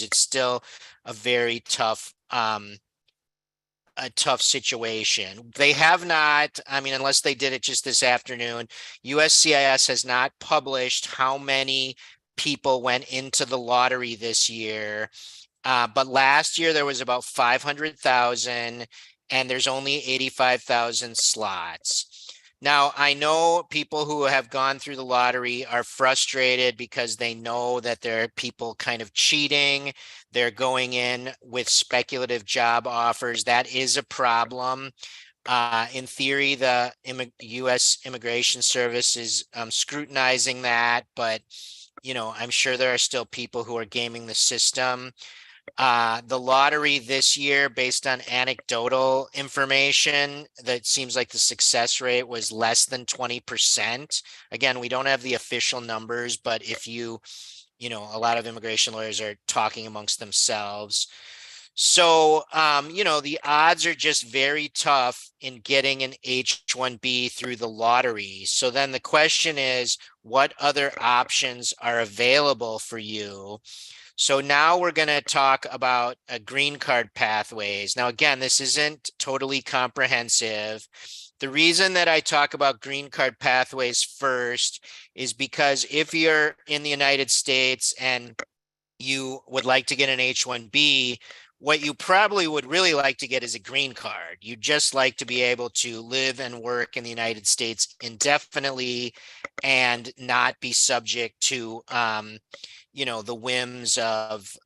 It's still a very tough situation. They have not, I mean, unless they did it just this afternoon, USCIS has not published how many people went into the lottery this year. But last year there was about 500,000 and there's only 85,000 slots. Now, I know people who have gone through the lottery are frustrated because they know that there are people kind of cheating. They're going in with speculative job offers. That is a problem. In theory, the U.S. Immigration Service is scrutinizing that, but I'm sure there are still people who are gaming the system. The lottery this year, based on anecdotal information, that seems like the success rate was less than 20%. Again, we don't have the official numbers, but if a lot of immigration lawyers are talking amongst themselves. So, the odds are just very tough in getting an H-1B through the lottery. So then the question is, what other options are available for you? So now we're going to talk about green card pathways. Now, again, this isn't totally comprehensive. The reason that I talk about green card pathways first is because if you're in the United States and you would like to get an H-1B, what you probably would really like to get is a green card. You'd just like to be able to live and work in the United States indefinitely and not be subject to the whims of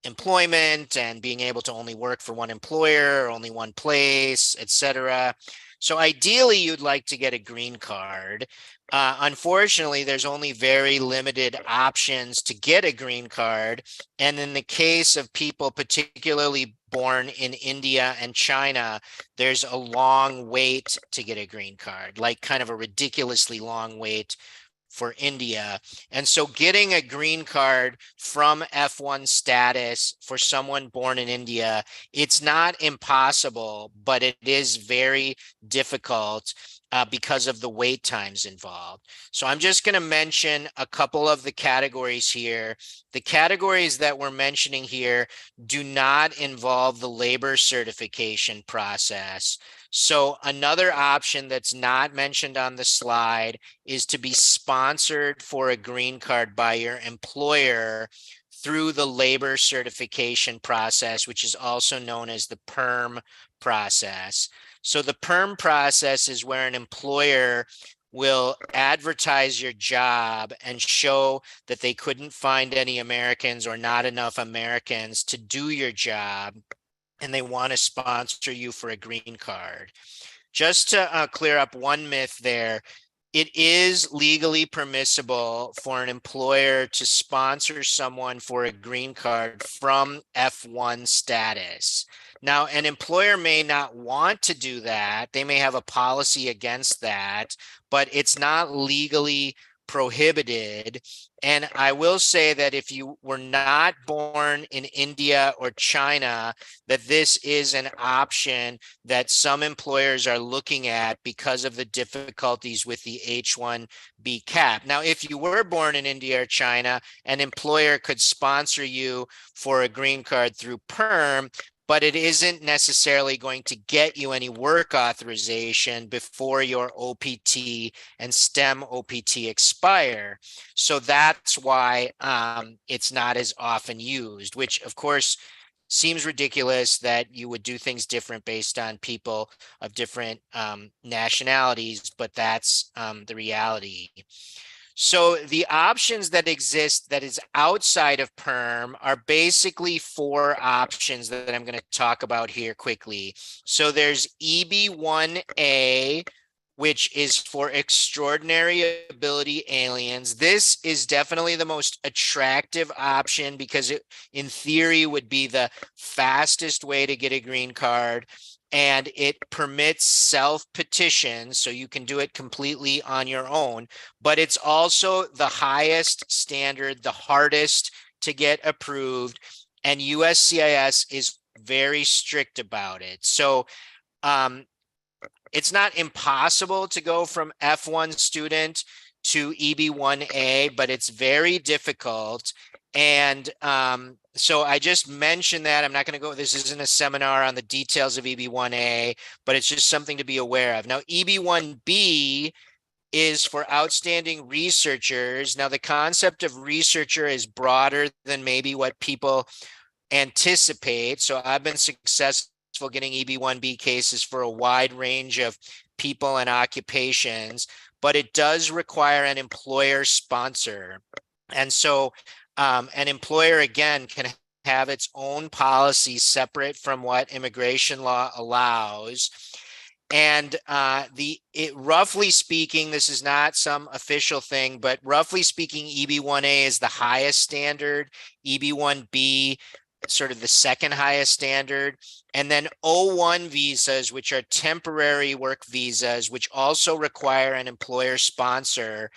employment and being able to only work for one employer or only one place, etc. So ideally, you'd like to get a green card. Unfortunately, there's only very limited options to get a green card. And in the case of people particularly born in India and China, there's a long wait to get a green card, like kind of a ridiculously long wait for India. And so getting a green card from F1 status for someone born in India, it's not impossible, but it is very difficult because of the wait times involved. So I'm just going to mention a couple of the categories here. The categories that we're mentioning here do not involve the labor certification process. So another option that's not mentioned on the slide is to be sponsored for a green card by your employer through the labor certification process, which is also known as the PERM process. So the PERM process is where an employer will advertise your job and show that they couldn't find any Americans or not enough Americans to do your job, and they want to sponsor you for a green card. Just to clear up one myth there, it is legally permissible for an employer to sponsor someone for a green card from F1 status. Now, an employer may not want to do that. They may have a policy against that, but it's not legally prohibited. And I will say that if you were not born in India or China, that this is an option that some employers are looking at because of the difficulties with the H-1B cap. Now, if you were born in India or China, an employer could sponsor you for a green card through PERM, but it isn't necessarily going to get you any work authorization before your OPT and STEM OPT expire. So that's why it's not as often used, which of course seems ridiculous that you would do things different based on people of different nationalities, but that's the reality. So the options that exist that is outside of PERM are basically four options that I'm going to talk about here quickly. So there's EB-1A, which is for extraordinary ability aliens. This is definitely the most attractive option because it, in theory, would be the fastest way to get a green card. And it permits self-petition, so you can do it completely on your own, but it's also the highest standard, the hardest to get approved, and USCIS is very strict about it. So it's not impossible to go from F1 student to EB-1A, but it's very difficult. And So I just mentioned that. I'm not going to go, this isn't a seminar on the details of EB-1A, but it's just something to be aware of. Now, EB-1B is for outstanding researchers. Now, the concept of researcher is broader than maybe what people anticipate. So I've been successful getting EB-1B cases for a wide range of people and occupations, but it does require an employer sponsor. And so an employer, again, can have its own policy separate from what immigration law allows. And roughly speaking, this is not some official thing, but roughly speaking, EB-1A is the highest standard, EB-1B sort of the second highest standard, and then O-1 visas, which are temporary work visas, which also require an employer sponsor.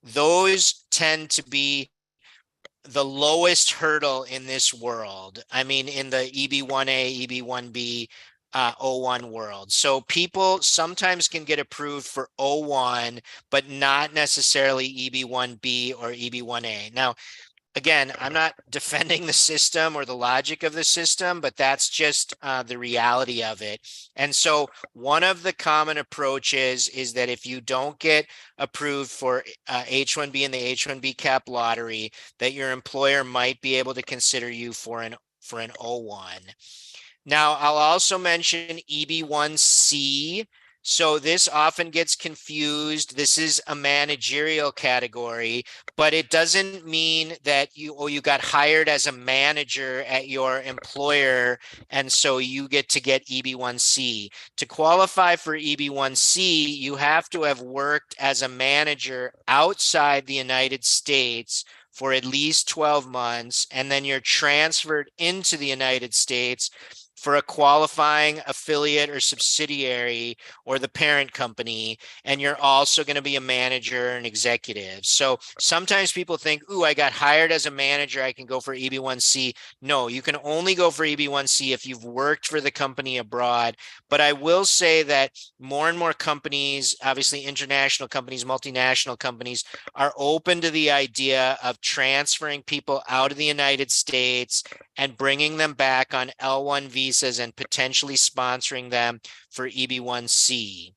Those tend to be the lowest hurdle in this world. I mean, in the EB-1A, EB-1B, O-1 world. So people sometimes can get approved for O-1, but not necessarily EB-1B or EB-1A. Now, again, I'm not defending the system or the logic of the system, but that's just the reality of it. And so one of the common approaches is that if you don't get approved for H-1B in the H-1B cap lottery, that your employer might be able to consider you for an O-1. Now, I'll also mention EB-1C. So this often gets confused. This is a managerial category, but it doesn't mean that you got hired as a manager at your employer, and so you get to get EB-1C. To qualify for EB-1C, you have to have worked as a manager outside the United States for at least 12 months, and then you're transferred into the United States for a qualifying affiliate or subsidiary or the parent company, and you're also going to be a manager and executive. So sometimes people think, ooh, I got hired as a manager, I can go for EB-1C. No, you can only go for EB-1C if you've worked for the company abroad. But I will say that more and more companies, obviously international companies, multinational companies, are open to the idea of transferring people out of the United States and bringing them back on L1 visas and potentially sponsoring them for EB-1C.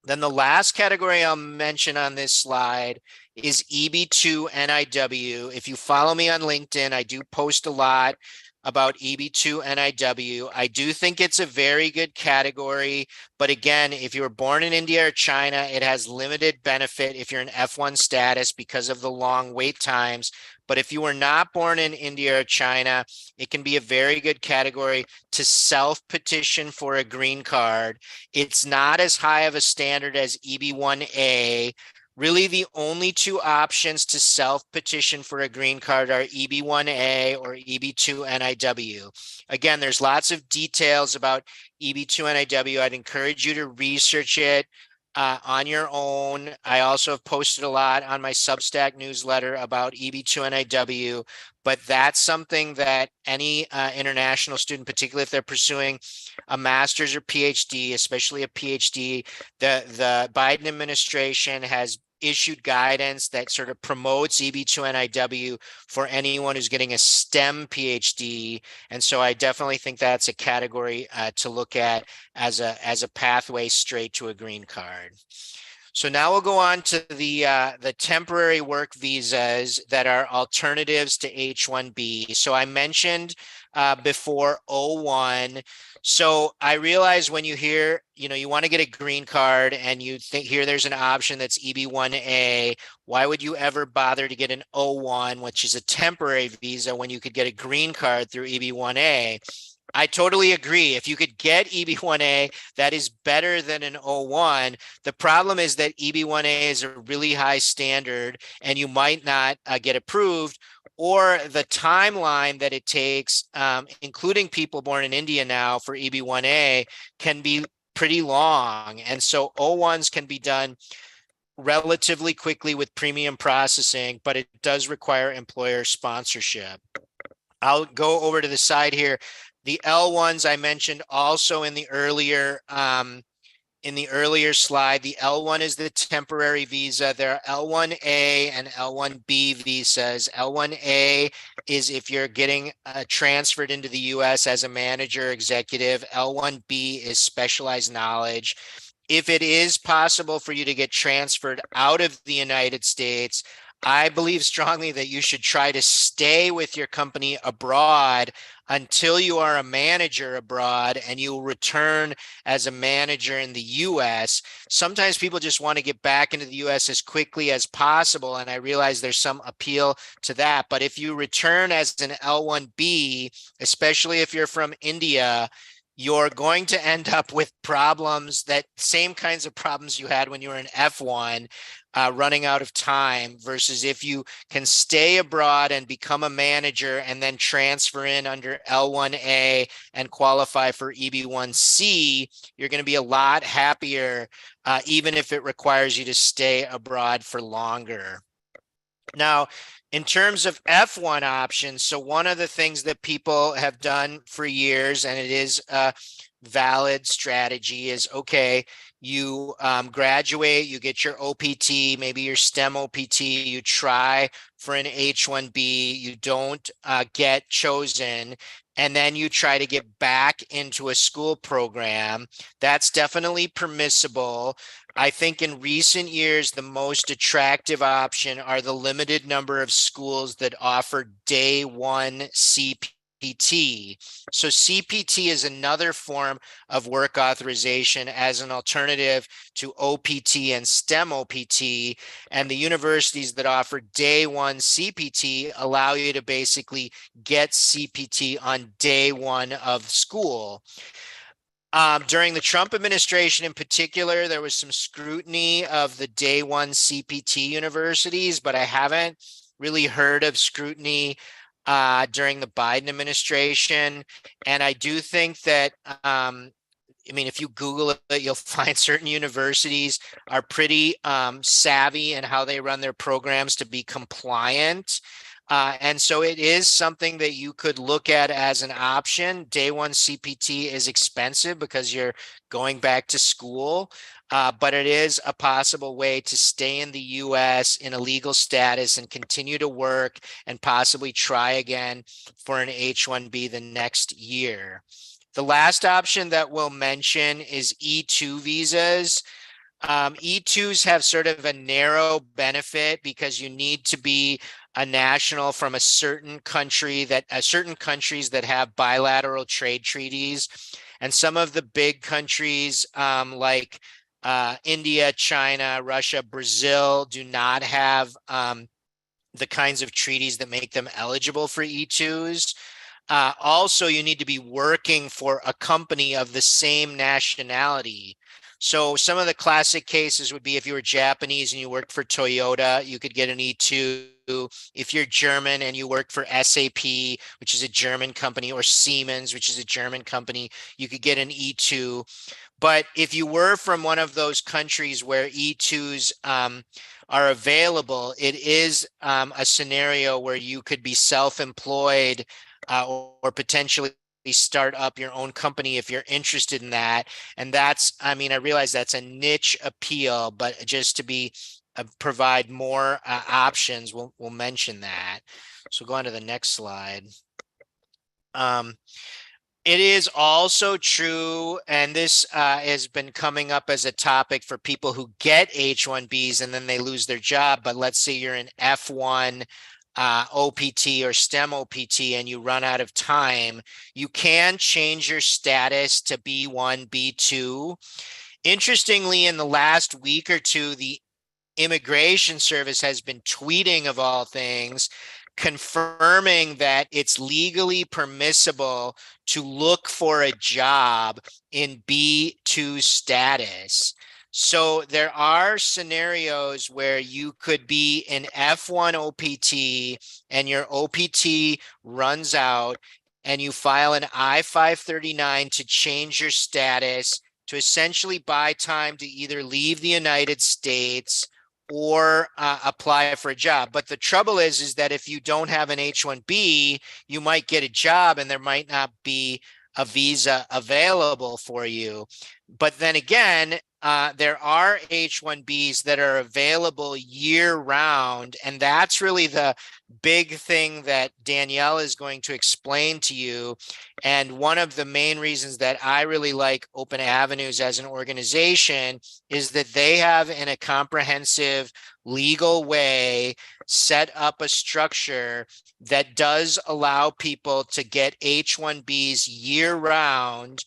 Then the last category I'll mention on this slide is EB-2 NIW. If you follow me on LinkedIn, I do post a lot about EB-2 NIW. I do think it's a very good category, but again, if you were born in India or China, it has limited benefit if you're in F1 status because of the long wait times. But if you were not born in India or China, it can be a very good category to self-petition for a green card. It's not as high of a standard as EB-1A. Really, the only two options to self-petition for a green card are EB-1A or EB-2 NIW. Again, there's lots of details about EB-2 NIW. I'd encourage you to research it on your own. I also have posted a lot on my Substack newsletter about EB-2 NIW, but that's something that any international student, particularly if they're pursuing a master's or PhD, especially a PhD, the Biden administration has issued guidance that sort of promotes EB-2 NIW for anyone who's getting a STEM PhD. And so I definitely think that's a category to look at as a pathway straight to a green card. So now we'll go on to the temporary work visas that are alternatives to H-1B. So I mentioned before O-1. So I realize when you hear, you want to get a green card and you think here there's an option that's EB-1A, why would you ever bother to get an O-1, which is a temporary visa, when you could get a green card through EB-1A? I totally agree. If you could get EB-1A, that is better than an O-1. The problem is that EB-1A is a really high standard and you might not get approved, or the timeline that it takes, including people born in India now for EB-1A, can be pretty long. And so O-1s can be done relatively quickly with premium processing, but it does require employer sponsorship. I'll go over to the side here. The L1s I mentioned also in the earlier in the earlier slide, the L1 is the temporary visa. There are L1A and L1B visas. L1A is if you're getting transferred into the US as a manager executive. L1B is specialized knowledge. If it is possible for you to get transferred out of the United States, I believe strongly that you should try to stay with your company abroad until you are a manager abroad and you'll return as a manager in the US. Sometimes people just want to get back into the US as quickly as possible, and I realize there's some appeal to that. But if you return as an L1B, especially if you're from India, you're going to end up with problems, that same kinds of problems you had when you were in F1, running out of time, versus if you can stay abroad and become a manager and then transfer in under L1A and qualify for EB1C, you're going to be a lot happier, even if it requires you to stay abroad for longer. Now, in terms of F1 options, so one of the things that people have done for years, and it is a valid strategy, is okay, you graduate, you get your OPT, maybe your STEM OPT, you try for an H-1B, you don't get chosen, and then you try to get back into a school program. That's definitely permissible. I think in recent years, the most attractive option are the limited number of schools that offer day one CPT. So CPT is another form of work authorization as an alternative to OPT and STEM OPT. And the universities that offer day one CPT allow you to basically get CPT on day one of school. During the Trump administration in particular, there was some scrutiny of the day one CPT universities, but I haven't really heard of scrutiny during the Biden administration. And I do think that, I mean, if you Google it, you'll find certain universities are pretty savvy in how they run their programs to be compliant. And so it is something that you could look at as an option. Day one CPT is expensive because you're going back to school, but it is a possible way to stay in the US in a legal status and continue to work and possibly try again for an H-1B the next year. The last option that we'll mention is E2 visas. E2s have sort of a narrow benefit because you need to be a national from a certain country, that certain countries that have bilateral trade treaties. And some of the big countries like India, China, Russia, Brazil do not have the kinds of treaties that make them eligible for E2s. Also, you need to be working for a company of the same nationality. So some of the classic cases would be if you were Japanese and you worked for Toyota, you could get an E2. If you're German and you work for SAP, which is a German company, or Siemens, which is a German company, you could get an E2. But if you were from one of those countries where E2s are available, it is a scenario where you could be self-employed or potentially start up your own company if you're interested in that. And that's, I mean, I realize that's a niche appeal, but just to be provide more options, we'll mention that. So go on to the next slide. It is also true, and this has been coming up as a topic for people who get H-1Bs and then they lose their job. But let's say you're in F1 OPT or STEM OPT and you run out of time, you can change your status to B1, B2. Interestingly, in the last week or two, the Immigration Service has been tweeting, of all things, confirming that it's legally permissible to look for a job in B2 status. So there are scenarios where you could be in F1 OPT and your OPT runs out and you file an I-539 to change your status to essentially buy time to either leave the United States or apply for a job. But the trouble is that if you don't have an H-1B, you might get a job and there might not be a visa available for you. But then again, there are H-1Bs that are available year round. And that's really the big thing that Danielle is going to explain to you. And one of the main reasons that I really like Open Avenues as an organization is that they have, in a comprehensive legal way, set up a structure that does allow people to get H-1Bs year round,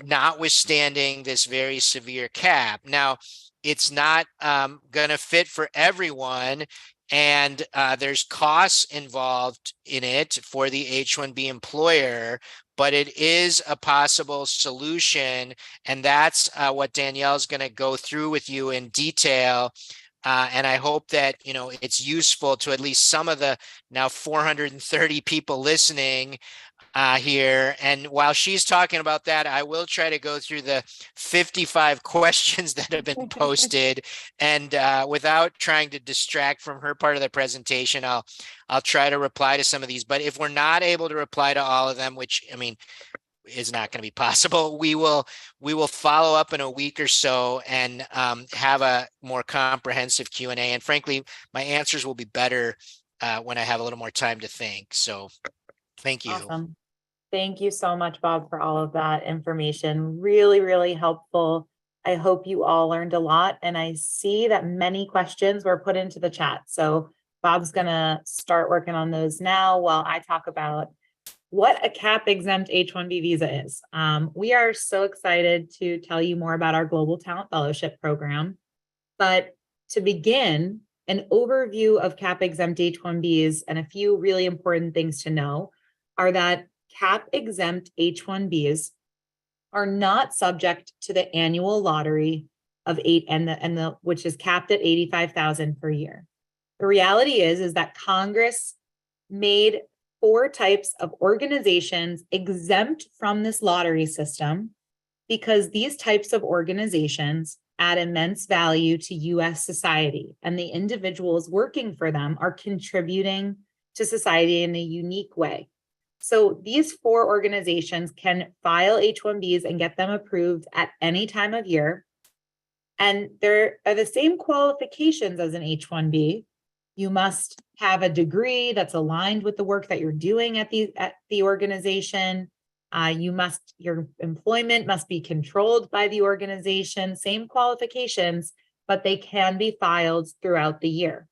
notwithstanding this very severe cap. Now, it's not going to fit for everyone, and there's costs involved in it for the H-1B employer, but it is a possible solution, and that's what Danielle's going to go through with you in detail. And I hope that, it's useful to at least some of the now 430 people listening here. And while she's talking about that, I will try to go through the 55 questions that have been posted. And without trying to distract from her part of the presentation, I'll try to reply to some of these. But if we're not able to reply to all of them, which is not going to be possible, we will follow up in a week or so and have a more comprehensive Q&A. And frankly, my answers will be better when I have a little more time to think. So thank you. Awesome. Thank you so much, Bob, for all of that information. Really, really helpful. I hope you all learned a lot. And I see that many questions were put into the chat. So Bob's going to start working on those now while I talk about what a cap exempt H-1B visa is. We are so excited to tell you more about our Global Talent Fellowship program. But to begin, an overview of cap exempt H-1Bs and a few really important things to know are that cap exempt H-1Bs are not subject to the annual lottery of which is capped at 85,000 per year. The reality is that Congress made 4 types of organizations exempt from this lottery system because these types of organizations add immense value to US society, and the individuals working for them are contributing to society in a unique way. So these 4 organizations can file H-1Bs and get them approved at any time of year. And there are the same qualifications as an H-1B. You must have a degree that's aligned with the work that you're doing at the organization. Your employment must be controlled by the organization, same qualifications, but they can be filed throughout the year.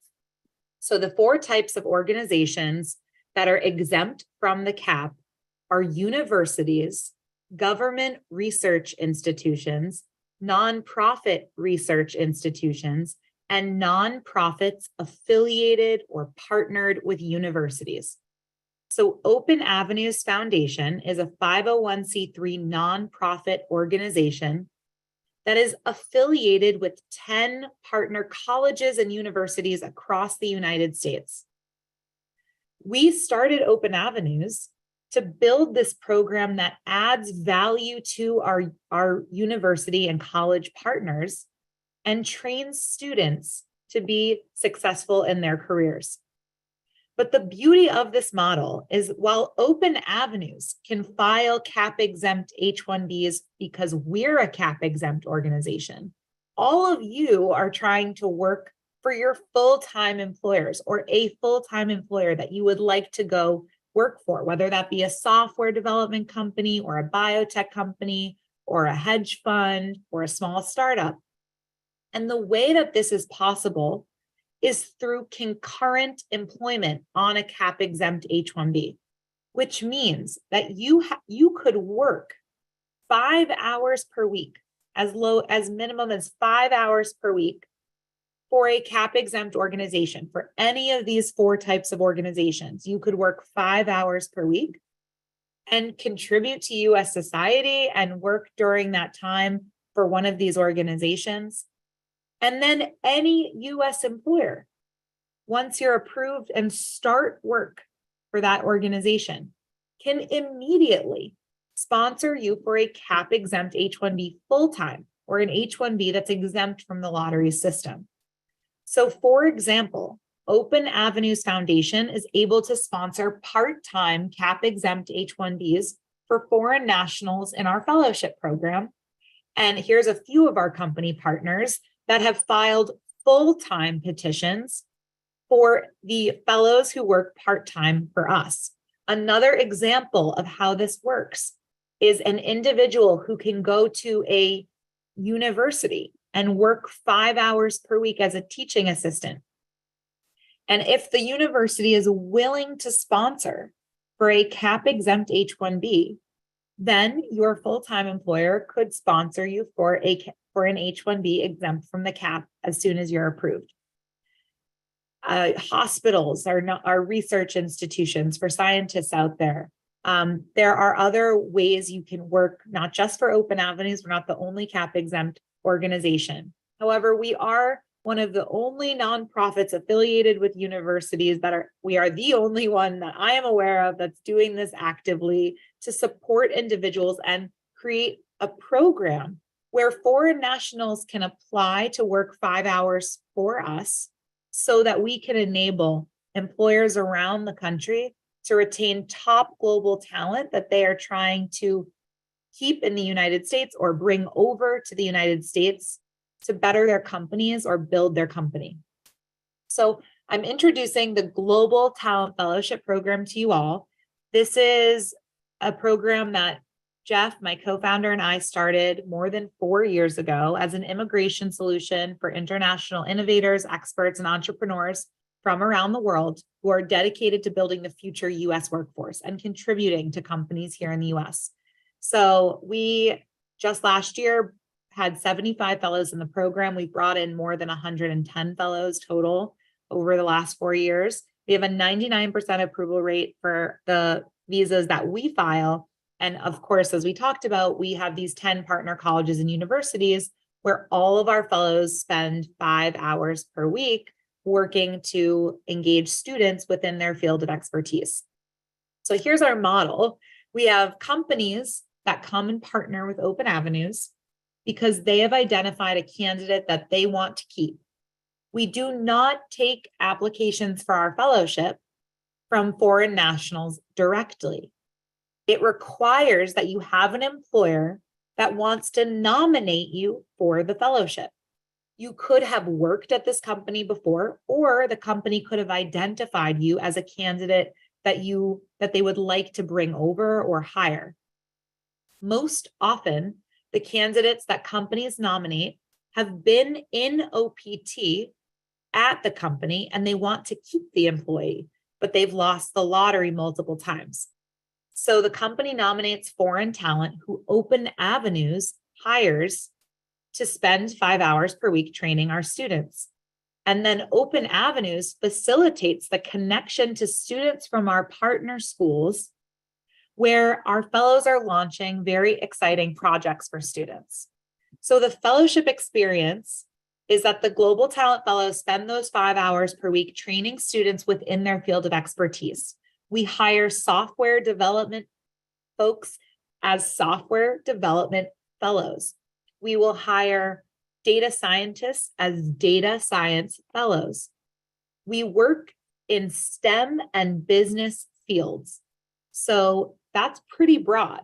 So the 4 types of organizations that are exempt from the cap are universities, government research institutions, nonprofit research institutions, and nonprofits affiliated or partnered with universities. So Open Avenues Foundation is a 501c3 nonprofit organization that is affiliated with 10 partner colleges and universities across the United States. We started Open Avenues to build this program that adds value to our university and college partners and trains students to be successful in their careers. But the beauty of this model is while Open Avenues can file cap exempt H-1Bs because we're a cap exempt organization, all of you are trying to work for your full-time employers or a full-time employer that you would like to go work for, whether that be a software development company or a biotech company or a hedge fund or a small startup. And the way that this is possible is through concurrent employment on a cap exempt H-1B, which means that you could work 5 hours per week, as minimum as 5 hours per week for a cap exempt organization. For any of these 4 types of organizations, you could work 5 hours per week and contribute to US society and work during that time for one of these organizations. And then any US employer, once you're approved and start work for that organization, can immediately sponsor you for a cap exempt H-1B full-time or an H-1B that's exempt from the lottery system. So for example, Open Avenues Foundation is able to sponsor part-time cap exempt H-1Bs for foreign nationals in our fellowship program. And here's a few of our company partners that have filed full-time petitions for the fellows who work part-time for us. Another example of how this works is an individual who can go to a university and work 5 hours per week as a teaching assistant. And if the university is willing to sponsor for a CAP exempt H-1B, then your full-time employer could sponsor you for an H-1B exempt from the CAP as soon as you're approved. Hospitals are research institutions for scientists out there. There are other ways you can work, not just for Open Avenues. We're not the only CAP exempt organization. However, we are one of the only nonprofits affiliated with universities we are the only one that I am aware of that's doing this actively to support individuals and create a program where foreign nationals can apply to work 5 hours for us so that we can enable employers around the country to retain top global talent that they are trying to keep in the United States or bring over to the United States to better their companies or build their company. So I'm introducing the Global Talent Fellowship Program to you all. This is a program that Jeff, my co-founder, and I started more than 4 years ago as an immigration solution for international innovators, experts, and entrepreneurs from around the world who are dedicated to building the future US workforce and contributing to companies here in the US. So we just last year had 75 fellows in the program. We brought in more than 110 fellows total over the last 4 years. We have a 99% approval rate for the visas that we file. And of course, as we talked about, we have these 10 partner colleges and universities where all of our fellows spend 5 hours per week working to engage students within their field of expertise. So here's our model. We have companies that come and partner with Open Avenues because they have identified a candidate that they want to keep. We do not take applications for our fellowship from foreign nationals directly. It requires that you have an employer that wants to nominate you for the fellowship. You could have worked at this company before, or the company could have identified you as a candidate that they would like to bring over or hire. Most often, the candidates that companies nominate have been in OPT at the company and they want to keep the employee, but they've lost the lottery multiple times. So the company nominates foreign talent who Open Avenues hires to spend 5 hours per week training our students. And then Open Avenues facilitates the connection to students from our partner schools where our fellows are launching very exciting projects for students. So the fellowship experience is that the Global Talent Fellows spend those 5 hours per week training students within their field of expertise. We hire software development folks as software development fellows. We will hire data scientists as data science fellows. We work in STEM and business fields. So that's pretty broad.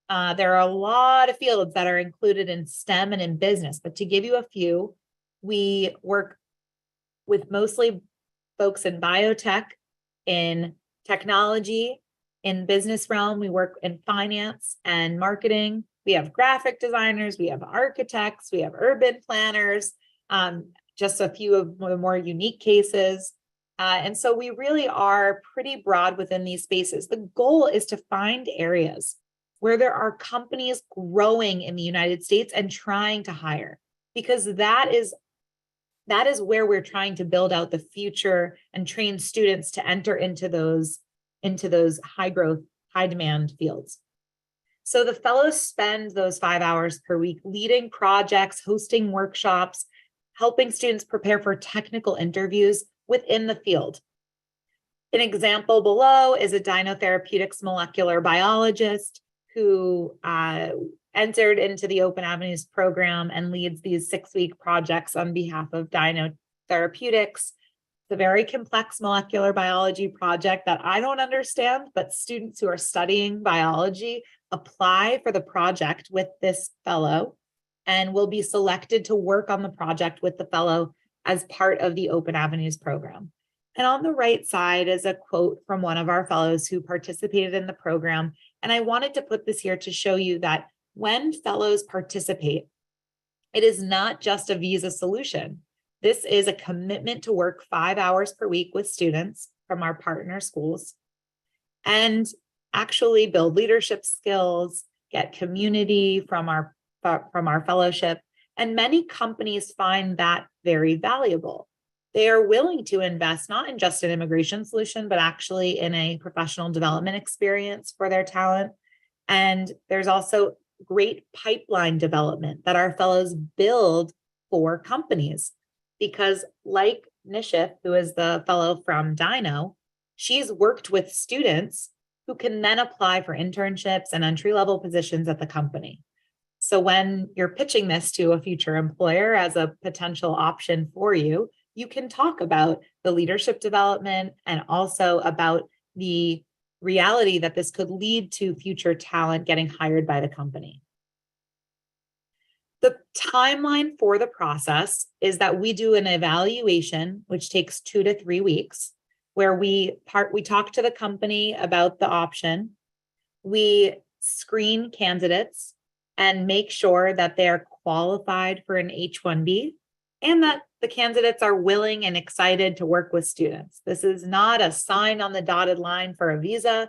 There are a lot of fields that are included in STEM and in business, but to give you a few, we work with mostly folks in biotech, in technology, in business realm. We work in finance and marketing. We have graphic designers, we have architects, we have urban planners, just a few of the more unique cases. And so we really are pretty broad within these spaces. The goal is to find areas where there are companies growing in the United States and trying to hire, because that is where we're trying to build out the future and train students to enter into those high growth, high demand fields. So the fellows spend those 5 hours per week leading projects, hosting workshops, helping students prepare for technical interviews within the field. An example below is a dinotherapeutics molecular biologist who entered into the Open Avenues program and leads these 6-week projects on behalf of dinotherapeutics. It's a very complex molecular biology project that I don't understand, but students who are studying biology apply for the project with this fellow. and will be selected to work on the project with the fellow as part of the Open Avenues program. And on the right side is a quote from one of our fellows who participated in the program. And I wanted to put this here to show you that when fellows participate, it is not just a visa solution. This is a commitment to work 5 hours per week with students from our partner schools and actually build leadership skills, get community from our fellowship. And many companies find that very valuable. They are willing to invest not in just an immigration solution, but actually in a professional development experience for their talent. And there's also great pipeline development that our fellows build for companies. Because like Nishith, who is the fellow from Dino, she's worked with students who can then apply for internships and entry-level positions at the company. So when you're pitching this to a future employer as a potential option for you, you can talk about the leadership development and also about the reality that this could lead to future talent getting hired by the company. The timeline for the process is that we do an evaluation, which takes 2 to 3 weeks, where we talk to the company about the option. We screen candidates and make sure that they're qualified for an H-1B and that the candidates are willing and excited to work with students. This is not a sign on the dotted line for a visa.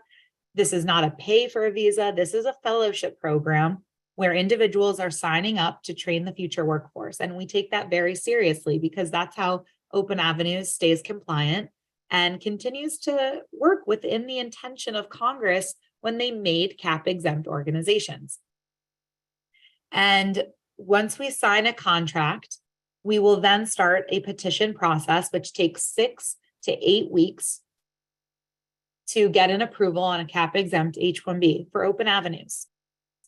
This is not a pay for a visa. This is a fellowship program where individuals are signing up to train the future workforce. And we take that very seriously because that's how Open Avenues stays compliant and continues to work within the intention of Congress when they made CAP exempt organizations. And once we sign a contract, we will then start a petition process, which takes 6 to 8 weeks to get an approval on a CAP exempt H-1B for Open Avenues.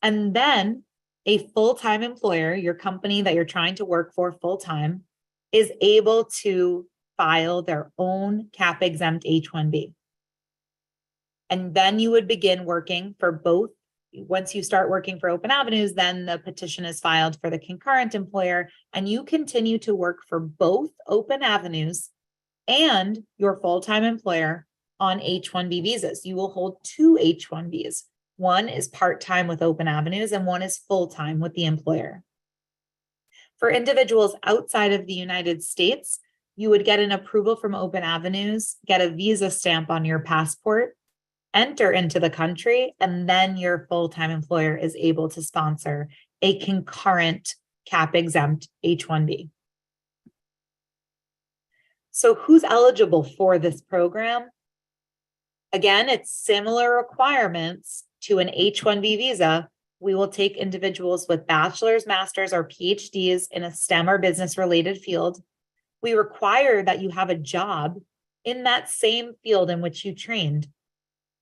And then a full-time employer, your company that you're trying to work for full-time, is able to file their own CAP exempt H-1B. And then you would begin working for both. Once you start working for Open Avenues, then the petition is filed for the concurrent employer, and you continue to work for both Open Avenues and your full-time employer on H-1B visas. You will hold 2 H-1Bs. One is part-time with Open Avenues and one is full-time with the employer. For individuals outside of the United States, you would get an approval from Open Avenues, get a visa stamp on your passport, enter into the country, and then your full-time employer is able to sponsor a concurrent CAP-exempt H-1B. So who's eligible for this program? Again, it's similar requirements to an H-1B visa. We will take individuals with bachelor's, master's, or PhDs in a STEM or business-related field. We require that you have a job in that same field in which you trained.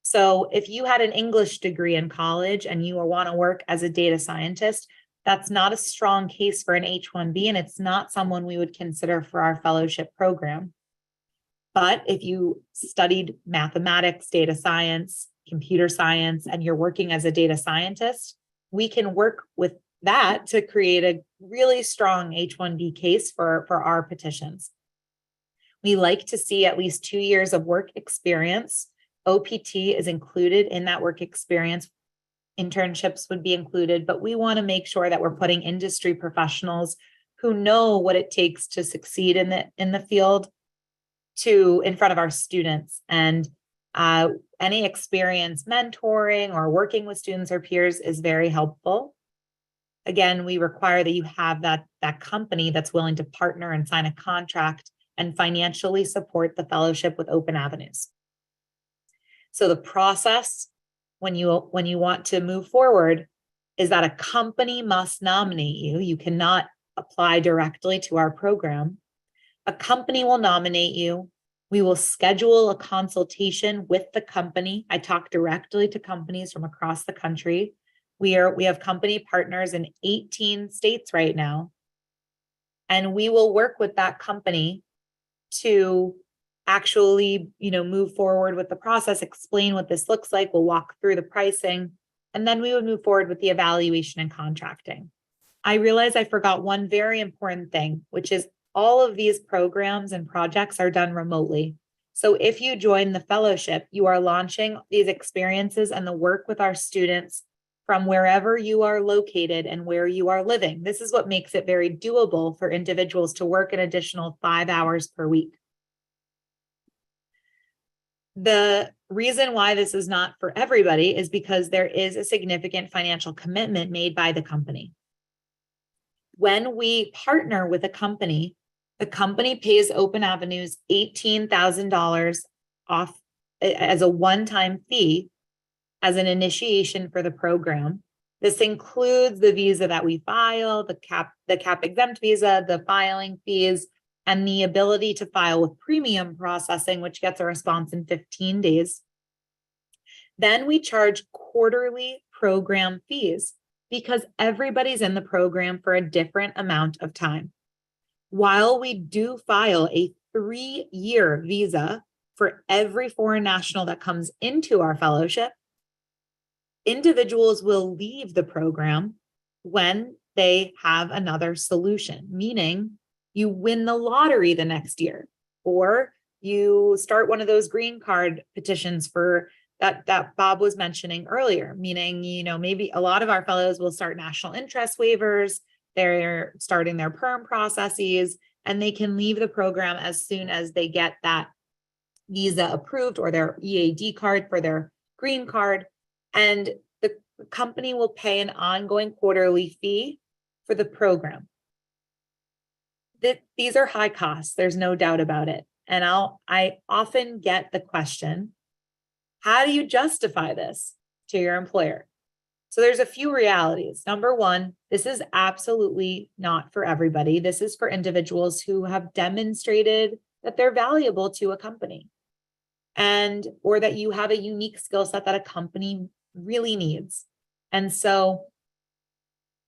So if you had an English degree in college and you want to work as a data scientist, that's not a strong case for an H-1B, and it's not someone we would consider for our fellowship program. But if you studied mathematics, data science, computer science, and you're working as a data scientist, we can work with that to create a really strong H-1B case for our petitions. We like to see at least 2 years of work experience. OPT is included in that work experience. Internships would be included, but we want to make sure that we're putting industry professionals who know what it takes to succeed in the field in front of our students. And any experience mentoring or working with students or peers is very helpful. Again, we require that you have that company that's willing to partner and sign a contract and financially support the fellowship with Open Avenues. So the process when you want to move forward is that a company must nominate you. You cannot apply directly to our program. A company will nominate you. We will schedule a consultation with the company. I talk directly to companies from across the country. We have company partners in 18 states right now. And we will work with that company to actually, move forward with the process, explain what this looks like. We'll walk through the pricing, and then we would move forward with the evaluation and contracting. I realized I forgot one very important thing, which is all of these programs and projects are done remotely. So if you join the fellowship, you are launching these experiences and the work with our students from wherever you are located and where you are living. This is what makes it very doable for individuals to work an additional 5 hours per week. The reason why this is not for everybody is because there is a significant financial commitment made by the company. When we partner with a company, the company pays Open Avenues $18,000 off as a one-time fee as an initiation for the program. This includes the visa that we file, the cap exempt visa, the filing fees, and the ability to file with premium processing, which gets a response in 15 days. Then we charge quarterly program fees because everybody's in the program for a different amount of time. While we do file a 3-year visa for every foreign national that comes into our fellowship, individuals will leave the program when they have another solution, meaning you win the lottery the next year, or you start one of those green card petitions for that Bob was mentioning earlier, meaning, maybe a lot of our fellows will start national interest waivers, they're starting their perm processes, and they can leave the program as soon as they get that visa approved or their EAD card for their green card. And the company will pay an ongoing quarterly fee for the program. These are high costs. There's no doubt about it. And I often get the question, how do you justify this to your employer? So there's a few realities. Number one, this is absolutely not for everybody. This is for individuals who have demonstrated that they're valuable to a company, or that you have a unique skill set that a company really needs. And so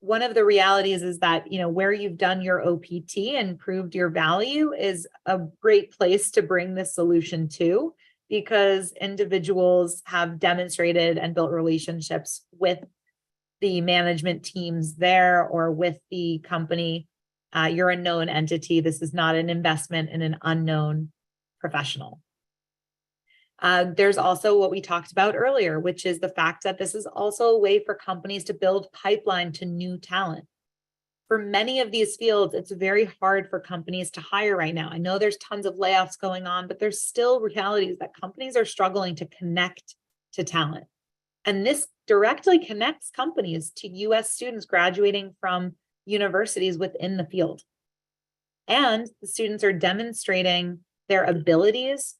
one of the realities is that, where you've done your OPT and proved your value is a great place to bring this solution to, because individuals have demonstrated and built relationships with the management teams there or with the company. You're a known entity. This is not an investment in an unknown professional. There's also what we talked about earlier, which is the fact that this is also a way for companies to build pipeline to new talent. For many of these fields, it's very hard for companies to hire right now. I know there's tons of layoffs going on, but there's still realities that companies are struggling to connect to talent. And this directly connects companies to US students graduating from universities within the field. And the students are demonstrating their abilities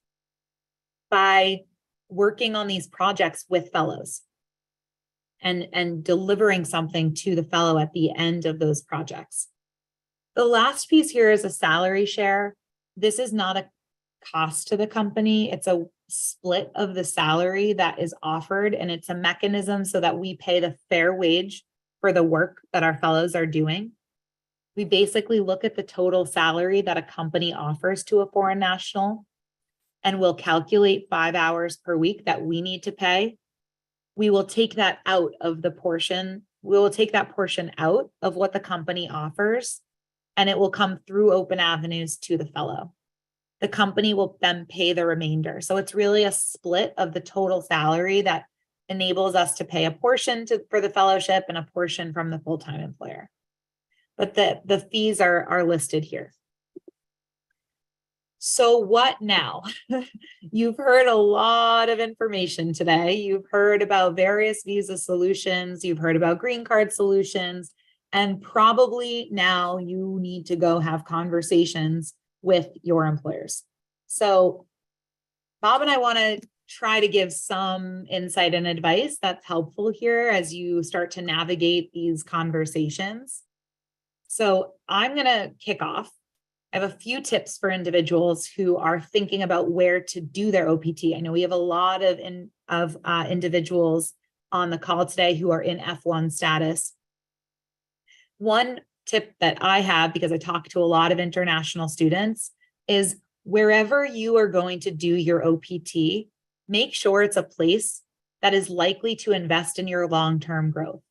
by working on these projects with fellows and delivering something to the fellow at the end of those projects. The last piece here is a salary share. This is not a cost to the company. It's a split of the salary that is offered, and it's a mechanism so that we pay the fair wage for the work that our fellows are doing. We basically look at the total salary that a company offers to a foreign national, and we'll calculate 5 hours per week that we need to pay. We will take that out of the portion. We will take that portion out of what the company offers, and it will come through Open Avenues to the fellow. The company will then pay the remainder. So it's really a split of the total salary that enables us to pay a portion for the fellowship and a portion from the full-time employer. But the fees are listed here. So what now? You've heard a lot of information today. You've heard about various visa solutions. You've heard about green card solutions. And probably now you need to go have conversations with your employers. So Bob and I want to try to give some insight and advice that's helpful here as you start to navigate these conversations. So I'm going to kick off. I have a few tips for individuals who are thinking about where to do their OPT. I know we have a lot of individuals on the call today who are in F1 status. One tip that I have, because I talk to a lot of international students, is wherever you are going to do your OPT, make sure it's a place that is likely to invest in your long-term growth.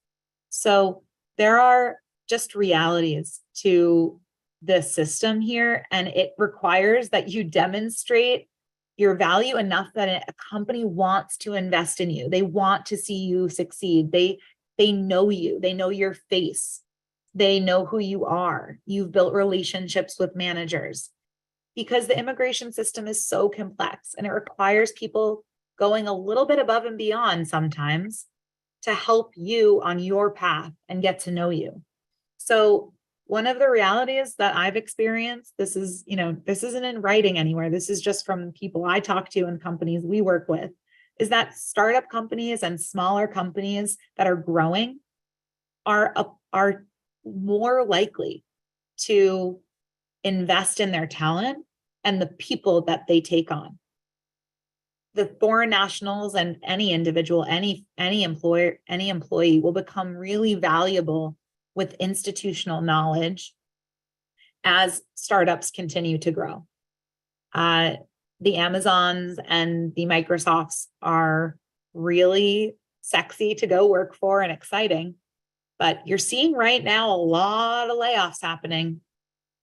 So there are just realities to the system here. And it requires that you demonstrate your value enough that a company wants to invest in you. They want to see you succeed. They know you, they know your face, they know who you are. You've built relationships with managers, because the immigration system is so complex and it requires people going a little bit above and beyond sometimes to help you on your path and get to know you. So one of the realities that I've experienced, this is, this isn't in writing anywhere, this is just from people I talk to and companies we work with, is that startup companies and smaller companies that are growing are more likely to invest in their talent and the people that they take on. The foreign nationals and any individual, any employer, any employee will become really valuable with institutional knowledge as startups continue to grow. The Amazons and the Microsofts are really sexy to go work for and exciting, but you're seeing right now a lot of layoffs happening.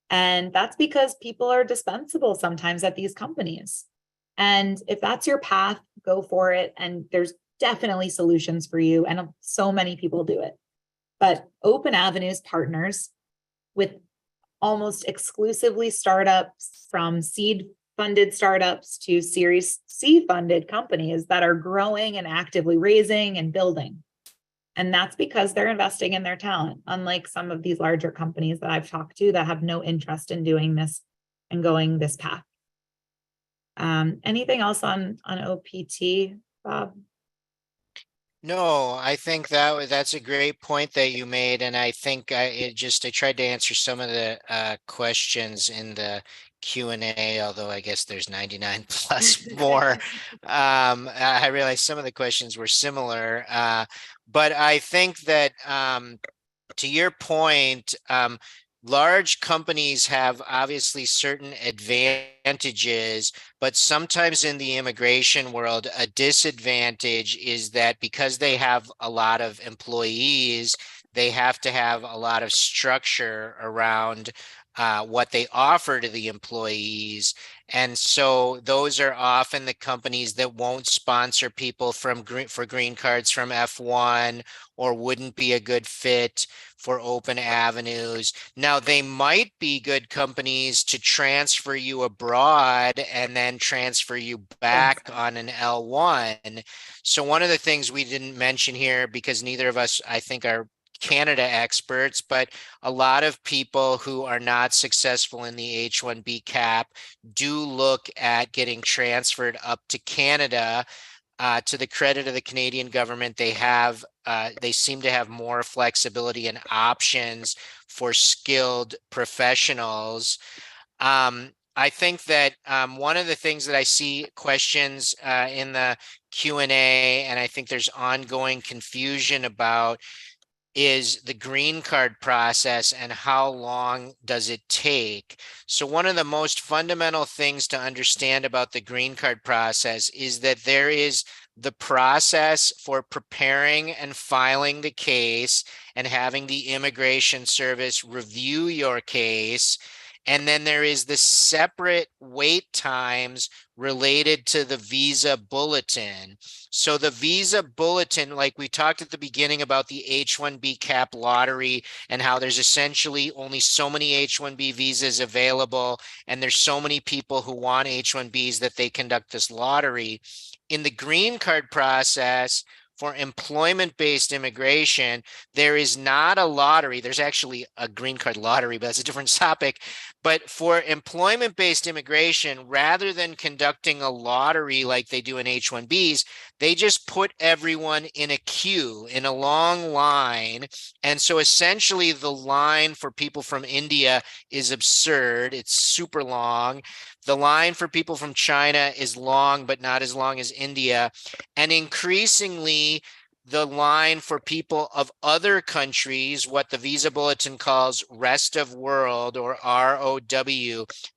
And that's because people are dispensable sometimes at these companies. And if that's your path, go for it. And there's definitely solutions for you. And so many people do it. But Open Avenues partners with almost exclusively startups, from seed funded startups to Series C funded companies that are growing and actively raising and building. And that's because they're investing in their talent, unlike some of these larger companies that I've talked to that have no interest in doing this and going this path. Anything else on OPT, Bob? No, I think that's a great point that you made, and I think I tried to answer some of the questions in the Q&A, although I guess there's 99 plus more. I realized some of the questions were similar, but I think that to your point, large companies have obviously certain advantages, but sometimes in the immigration world, a disadvantage is that because they have a lot of employees, they have to have a lot of structure around what they offer to the employees. And so those are often the companies that won't sponsor people for green cards from F1, or wouldn't be a good fit for Open Avenues. Now, they might be good companies to transfer you abroad and then transfer you back on an L1. So one of the things we didn't mention here, because neither of us, I think, are Canada experts, but a lot of people who are not successful in the H-1B cap do look at getting transferred up to Canada. To the credit of the Canadian government, they seem to have more flexibility and options for skilled professionals. I think that one of the things that I see questions in the Q&A, and I think there's ongoing confusion about, is the green card process and how long does it take? So one of the most fundamental things to understand about the green card process is that there is the process for preparing and filing the case and having the immigration service review your case. And then there is the separate wait times related to the visa bulletin. So the visa bulletin, like we talked at the beginning about the H-1B cap lottery and how there's essentially only so many H-1B visas available, and there's so many people who want H-1Bs that they conduct this lottery. In the green card process, for employment-based immigration, there is not a lottery. There's actually a green card lottery, but that's a different topic. But for employment-based immigration, rather than conducting a lottery like they do in H-1Bs, they just put everyone in a queue, in a long line. And so essentially the line for people from India is absurd. It's super long. The line for people from China is long, but not as long as India. And increasingly, the line for people of other countries, what the visa bulletin calls rest of world, or ROW,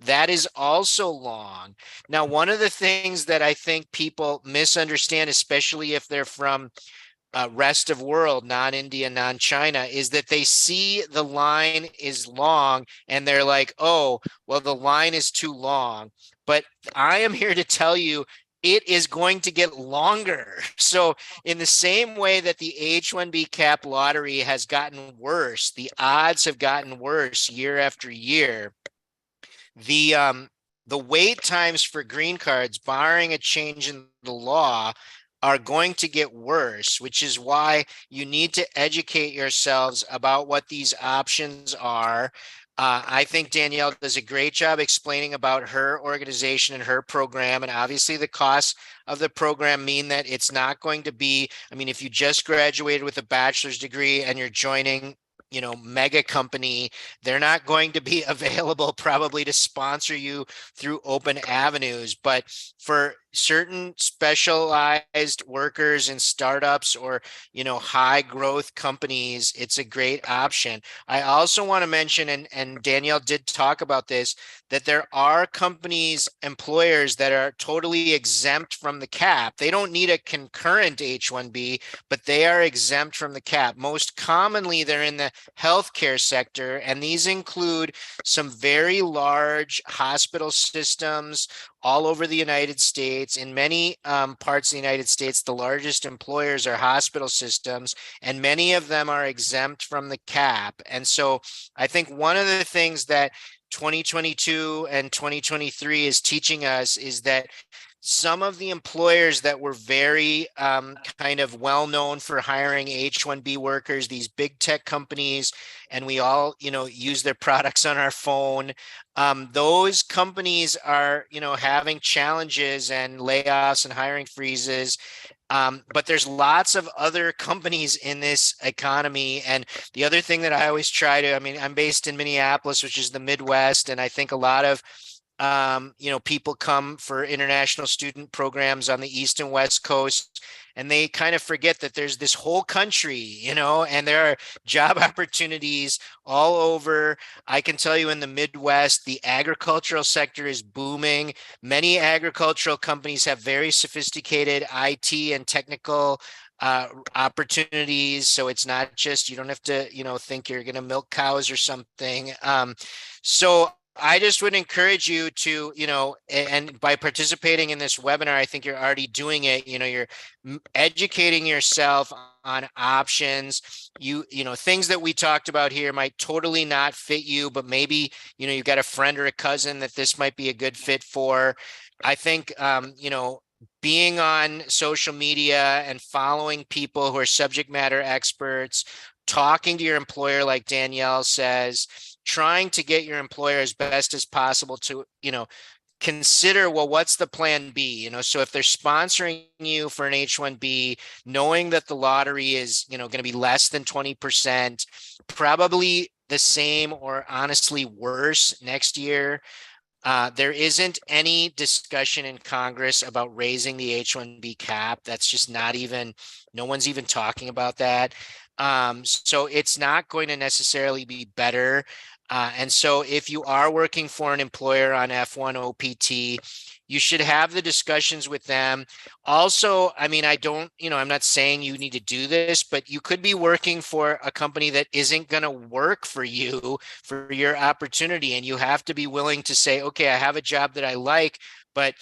that is also long. Now, one of the things that I think people misunderstand, especially if they're from rest of world, non-India, non-China, is that they see the line is long and they're like, oh, well, the line is too long. But I am here to tell you it is going to get longer. So in the same way that the H-1B cap lottery has gotten worse, the odds have gotten worse year after year. The wait times for green cards, barring a change in the law, are going to get worse, which is why you need to educate yourselves about what these options are. I think Danielle does a great job explaining about her organization and her program. And obviously the costs of the program mean that it's not going to be, I mean, if you just graduated with a bachelor's degree and you're joining, mega company, they're not going to be available probably to sponsor you through open avenues. But for certain specialized workers in startups or, high growth companies, it's a great option. I also want to mention, and Danielle did talk about this, that there are companies, employers that are totally exempt from the cap. They don't need a concurrent H-1B, but they are exempt from the cap. Most commonly, they're in the healthcare sector, and these include some very large hospital systems all over the United States. In many parts of the United States, the largest employers are hospital systems, and many of them are exempt from the cap. And so I think one of the things that 2022 and 2023 is teaching us is that some of the employers that were very kind of well known for hiring H-1B workers, these big tech companies, and we all, use their products on our phone. Those companies are, having challenges and layoffs and hiring freezes. But there's lots of other companies in this economy. And the other thing that I always try to, I mean, I'm based in Minneapolis, which is the Midwest, and I think a lot of people come for international student programs on the East and West Coast, and they kind of forget that there's this whole country, and there are job opportunities all over. I can tell you in the Midwest, the agricultural sector is booming. Many agricultural companies have very sophisticated IT and technical opportunities. So it's not just, you don't have to, think you're going to milk cows or something. So I just would encourage you to, and by participating in this webinar, I think you're already doing it. You're educating yourself on options. Things that we talked about here might totally not fit you, but maybe, you've got a friend or a cousin that this might be a good fit for. I think, being on social media and following people who are subject matter experts, talking to your employer, like Danielle says, trying to get your employer as best as possible to, consider, well, what's the plan B? So if they're sponsoring you for an H-1B, knowing that the lottery is, going to be less than 20%, probably the same or honestly worse next year. There isn't any discussion in Congress about raising the H-1B cap. That's just not even, no one's even talking about that. So it's not going to necessarily be better. And so if you are working for an employer on F1 OPT, you should have the discussions with them. Also, I mean, I'm not saying you need to do this, but you could be working for a company that isn't going to work for you, for your opportunity. And you have to be willing to say, okay, I have a job that I like, but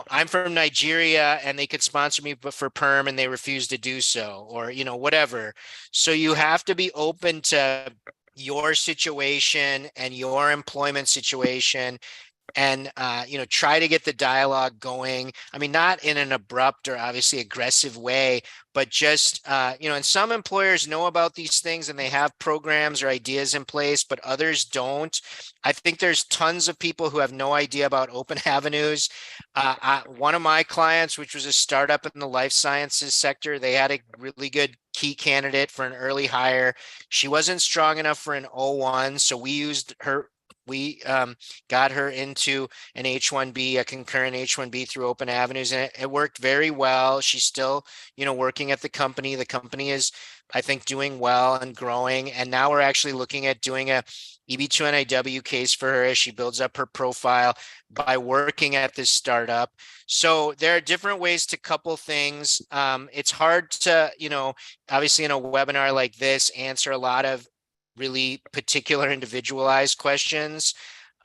I'm from Nigeria and they could sponsor me for perm and they refuse to do so, or, whatever. So you have to be open to your situation and your employment situation, and try to get the dialogue going. I mean, not in an abrupt or obviously aggressive way, but just and some employers know about these things and they have programs or ideas in place, but others don't. I think there's tons of people who have no idea about open avenues. One of my clients, which was a startup in the life sciences sector, they had a really good key candidate for an early hire. She wasn't strong enough for an O1, so we used her we got her into an H-1B, a concurrent H-1B through Open Avenues, and it worked very well. She's still, working at the company. The company is, I think, doing well and growing. And now we're actually looking at doing a EB2NIW case for her as she builds up her profile by working at this startup. So there are different ways to couple things. It's hard to, obviously in a webinar like this, answer a lot of really particular individualized questions.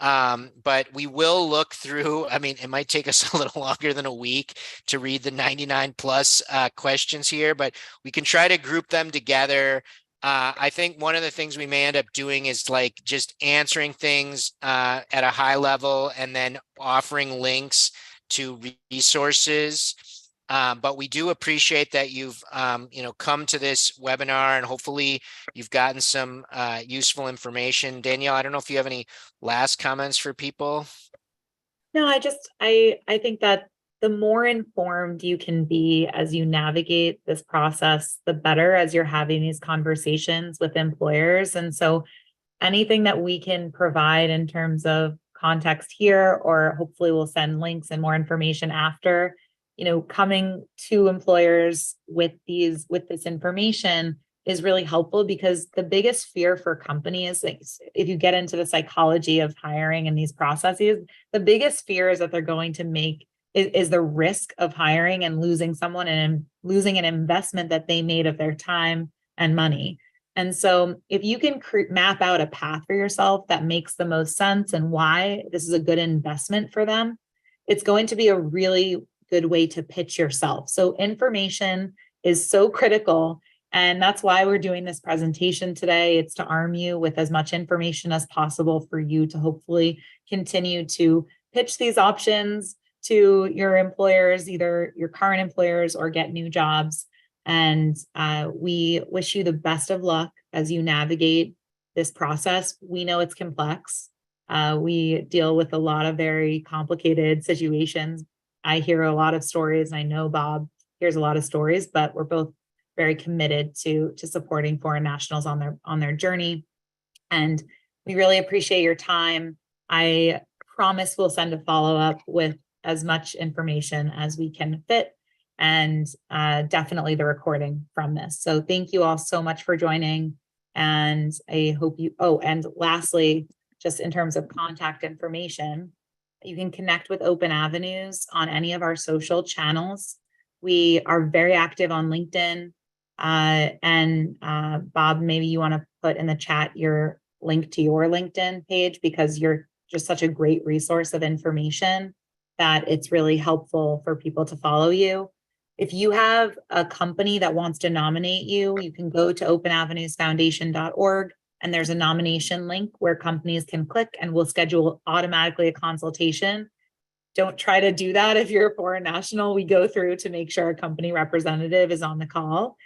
But we will look through, I mean, it might take us a little longer than a week to read the 99 plus questions here, but we can try to group them together. I think one of the things we may end up doing is like just answering things at a high level and then offering links to resources. But we do appreciate that you've, come to this webinar, and hopefully you've gotten some useful information. Danielle, I don't know if you have any last comments for people. No, I think that the more informed you can be as you navigate this process, the better as you're having these conversations with employers. And so anything that we can provide in terms of context here, or hopefully we'll send links and more information after, coming to employers with this information is really helpful, because the biggest fear for companies, like if you get into the psychology of hiring and these processes, the biggest fear is that they're going to make is the risk of hiring and losing someone and losing an investment that they made of their time and money. And so if you can map out a path for yourself that makes the most sense and why this is a good investment for them, it's going to be a really good way to pitch yourself. So information is so critical. And that's why we're doing this presentation today. It's to arm you with as much information as possible for you to hopefully continue to pitch these options to your employers, either your current employers or get new jobs. And we wish you the best of luck as you navigate this process. We know it's complex. We deal with a lot of very complicated situations. I hear a lot of stories, and I know Bob hears a lot of stories, but we're both very committed to supporting foreign nationals on their journey. And we really appreciate your time. I promise we'll send a follow-up with as much information as we can fit, and definitely the recording from this. So thank you all so much for joining. And I hope and lastly, just in terms of contact information, you can connect with Open Avenues on any of our social channels. We are very active on LinkedIn. And Bob, maybe you want to put in the chat your link to your LinkedIn page, because you're just such a great resource of information that it's really helpful for people to follow you. If you have a company that wants to nominate you, you can go to openavenusfoundation.org, and there's a nomination link where companies can click, and we'll schedule automatically a consultation. Don't try to do that if you're a foreign national. We go through to make sure a company representative is on the call,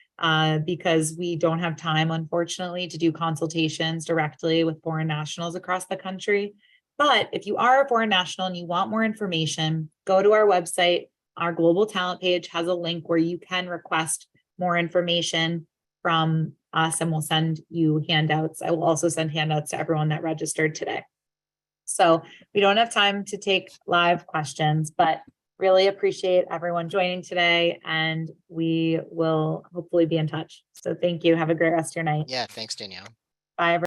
because we don't have time, unfortunately, to do consultations directly with foreign nationals across the country. But if you are a foreign national and you want more information, go to our website. Our global talent page has a link where you can request more information from us, and we'll send you handouts. I will also send handouts to everyone that registered today. So we don't have time to take live questions, but really appreciate everyone joining today, and we will hopefully be in touch. So thank you. Have a great rest of your night. Yeah, thanks, Danielle. Bye, everyone.